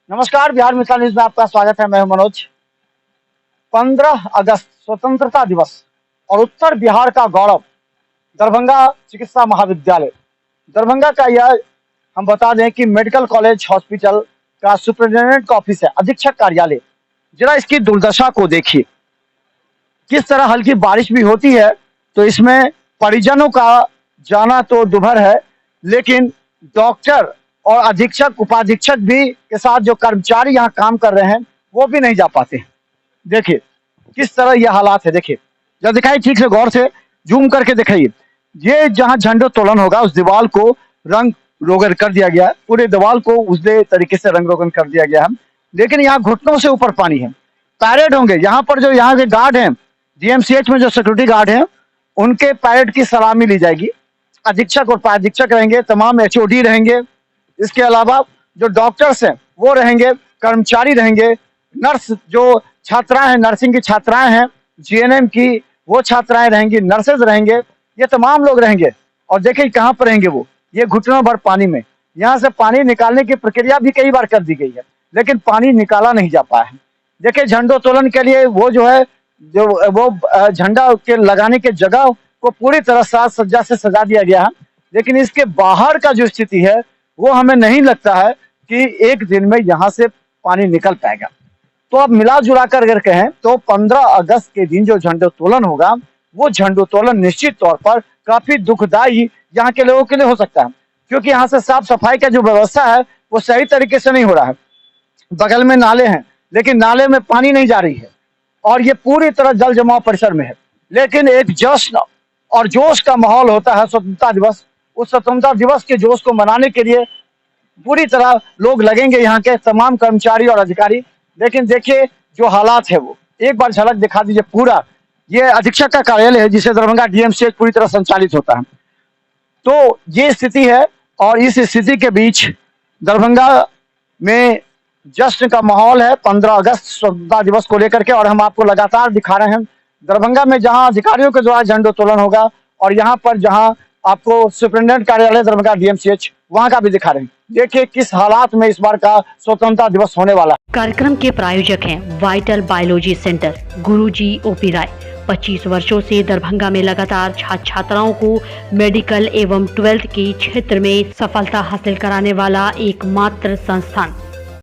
नमस्कार, बिहार मिसाल न्यूज में आपका स्वागत है। मैं हूं मनोज। 15 अगस्त स्वतंत्रता दिवस और उत्तर बिहार का गौरव दरभंगा चिकित्सा महाविद्यालय। दरभंगा का यह हम बता दें कि मेडिकल कॉलेज हॉस्पिटल का सुपरिटेंडेंट का ऑफिस है, अधीक्षक कार्यालय। जरा इसकी दुर्दशा को देखिए, किस तरह हल्की बारिश भी होती है तो इसमें परिजनों का जाना तो दुभर है, लेकिन डॉक्टर और अधीक्षक उपाधीक्षक भी के साथ जो कर्मचारी यहाँ काम कर रहे हैं वो भी नहीं जा पाते। देखिए किस तरह ये हालात है। देखिए जब दिखाई ठीक से गौर से जूम करके दिखाइए, ये जहाँ झंडोत्तोलन होगा उस दीवार को रंग रोगन कर दिया गया है, पूरे दीवार को उसी तरीके से रंग रोगन कर दिया गया है। लेकिन यहाँ घुटनों से ऊपर पानी है। पैरेड होंगे यहाँ पर, जो यहाँ के गार्ड हैं, डीएमसीएच में जो सिक्योरिटी गार्ड हैं उनके पैरेड की सलामी ली जाएगी। अधीक्षक और उपाधीक्षक रहेंगे, तमाम एचओडी रहेंगे। इसके अलावा जो डॉक्टर्स हैं वो रहेंगे, कर्मचारी रहेंगे, नर्स जो छात्राएं हैं, नर्सिंग की छात्राएं हैं, जीएनएम की वो छात्राएं रहेंगी, नर्सेज रहेंगे, ये तमाम लोग रहेंगे। और देखिए कहाँ पर रहेंगे वो, ये घुटनों भर पानी में। यहाँ से पानी निकालने की प्रक्रिया भी कई बार कर दी गई है, लेकिन पानी निकाला नहीं जा पाया है। देखिए झंडोत्तोलन के लिए वो जो है, जो वो झंडा के लगाने के जगह को पूरी तरह साज सज्जा से सजा दिया गया है, लेकिन इसके बाहर का जो स्थिति है वो हमें नहीं लगता है कि एक दिन में यहाँ से पानी निकल पाएगा। तो अब मिला जुला कर अगर कहें तो 15 अगस्त के दिन जो झंडोत्तोलन होगा वो झंडोत्तोलन निश्चित तौर पर काफी दुखदायी यहाँ के लोगों के लिए हो सकता है, क्योंकि यहाँ से साफ सफाई का जो व्यवस्था है वो सही तरीके से नहीं हो रहा है। बगल में नाले हैं लेकिन नाले में पानी नहीं जा रही है और ये पूरी तरह जल जमाव परिसर में है। लेकिन एक जश्न और जोश का माहौल होता है स्वतंत्रता दिवस। उस स्वतंत्रता दिवस के जोश को मनाने के लिए पूरी तरह लोग लगेंगे, यहाँ के तमाम कर्मचारी और अधिकारी। लेकिन देखिए जो हालात है वो एक बार झलक दिखा दीजिए। पूरा ये अधीक्षक का कार्यालय है जिसे दरभंगा डीएमसीएच पूरी तरह संचालित होता है। तो ये स्थिति है और इस स्थिति के बीच दरभंगा में जश्न का माहौल है 15 अगस्त स्वतंत्रता दिवस को लेकर के। और हम आपको लगातार दिखा रहे हैं दरभंगा में जहां अधिकारियों के द्वारा झंडोत्तोलन होगा, और यहाँ पर जहां आपको सुपरिटेंडेंट कार्यालय दरभंगा डीएमसीएच वहां का भी दिखा रहे हैं। देखिए किस हालात में इस बार का स्वतंत्रता दिवस होने वाला है। कार्यक्रम के प्रायोजक हैं वाइटल बायोलॉजी सेंटर, गुरुजी ओपी राय। 25 वर्षों से दरभंगा में लगातार छात्र छात्राओं को मेडिकल एवं 12th के क्षेत्र में सफलता हासिल कराने वाला एकमात्र संस्थान।